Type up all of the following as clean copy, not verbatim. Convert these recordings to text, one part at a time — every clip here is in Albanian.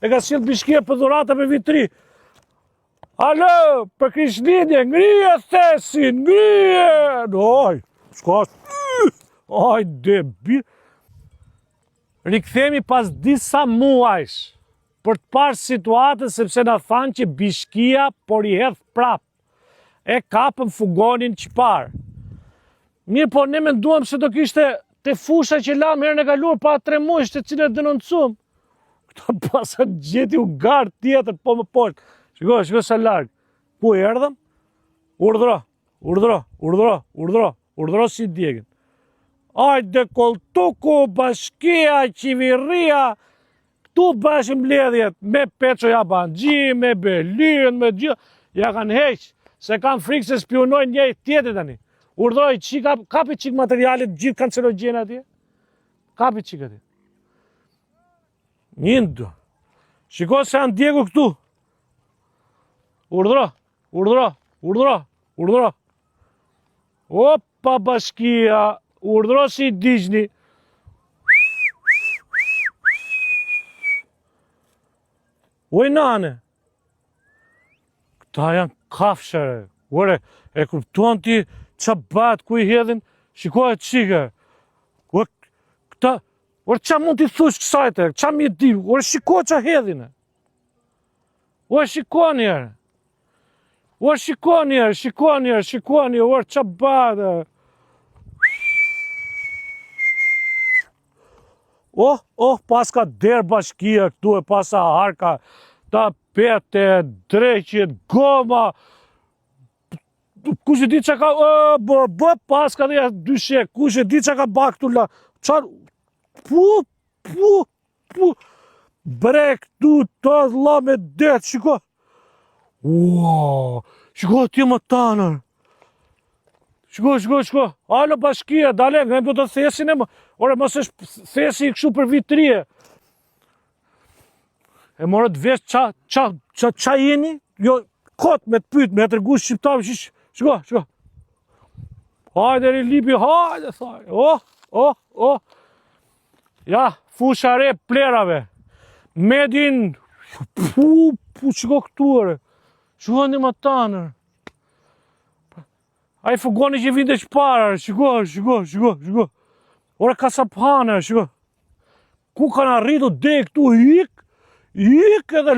e ka sjell Bishkia për dhurata me vitri. Alo, për Krishtlindje, ngrije thesin, ngrije! Oj, s'ka, oj, debil. Rikthemi pas disa muajsh për të parë situatën sepse na thanë që Bishkia por i hedh prap. E kapën fugonin çfarë. Mirë, po ne menduam se do kishte te fusha që lam herën e kaluar pa 3 muaj të cilët denoncum. Këto pasa gjeti u gar tjetër po më poshtë. Shiko sa larg. Ku erdhëm? Urdhro si djegën. Ajde Kolltuku, Bashkia, Qeveria, këtu bashkë mbledhjet me Peço Jabanxhi, me Belin, me gjithë, ja kanë heq, se kanë frikë se spionojnë njëri tjetrin tani. Urdhroj kapi çik materialet gjithë kancerogjene atje. Kapi çik atje. Njëndo. Shiko se janë djegu këtu. Urdhro. Opa Bashkia, urdhro si digjni. Oj nane. Këta janë kafshare. Ore, e kuptuan ti qa bat ku i hedhin? Shiko e qike. Këta, ore qa mund t'i thush kësajte? Qa mi di? Ore shiko qa hedhin. Ore shiko njerë. Ore shiko njerë. Ore qa bat. Paska derë Bashkia këtu e pasa harka, tapete, dreqit, goma, kush e di që ka, paska dhe dyshe, kush e di që ka bak këtu la, qarë, brek tu të dhla me det, shiko, shiko ti më tanër, shiko, alo Bashkia, dale, ne do të thesin e më, ore, mos është thesi kështu për vitrie. E morët vesh qa jeni? Jo, kot me të pyt, me të regu shqiptarë, shko. Hajde Rilipi, hajde, thaj. Ja, fusha re plerave. Medin, shko këture. Shko një më tanër. A i fugoni që vinde qëparar, shko. Ore ka sa pane, shiko. Ku kanë arritu dhe këtu hik edhe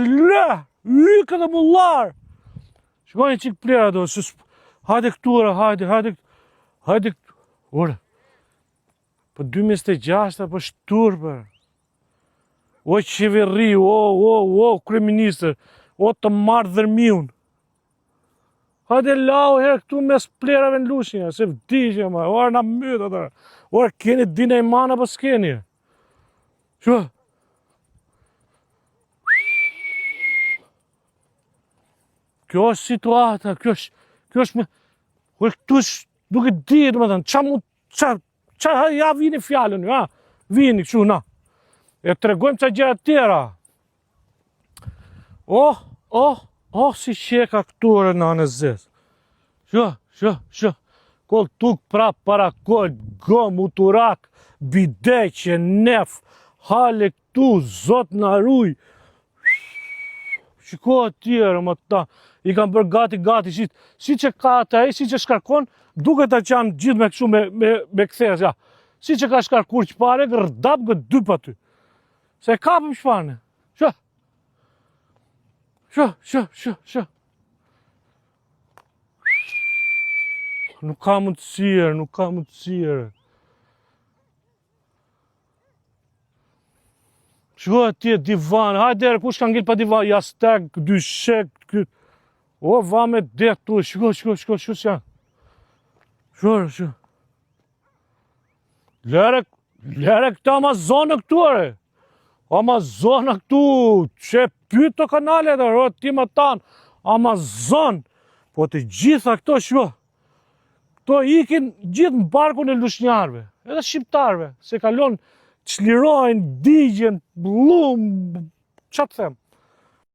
hik edhe mullar. Shiko një qik plera do, hajde këture, hajde këture. Ore, për 2026, për shtur, për. O qeveri, o kryeministër, o të marrë dërmiun. Hajde lau herë këtu mes plerave në lushinja, se vdishja ma, orë na mytë atër. Orë keni dine i mana për s'keni. Shua. Kjo është situata, kjo është me... Orë këtu është duke ditë më thënë, qa ja vini fjallën, ja? Vini këshu, na. E të regojmë qa gjera tjera. Si qeka këture në anë zesë. Shë. Kolltuk prap para koll, gom, uturak, bideqe, nef, hale këtu, zot në ruj. Shiko atjere më ta, i kam bërë gati, si që ka ata si që shkarkon, duke ta që janë gjithë me këshu me këthes, ja. Si që ka shkarkur që pare, rëdap gët dy pa ty. Se kapëm shpane. Shë. Nuk ka mundësirë. Shko atje divan, hajde kush ka ngell pa divan, jastek, dyshek, o va me det tu, shko s'janë. Shko. Lere këta Amazonë këture. Amazonë këtu, që pytë të kanalet, ti më tanë, Amazon, po të gjitha këto shko. Këto ikin gjithë në barku në lushnjarve, edhe shqiptarve, se kalon, çlirojnë, digjen, blum, qa të them.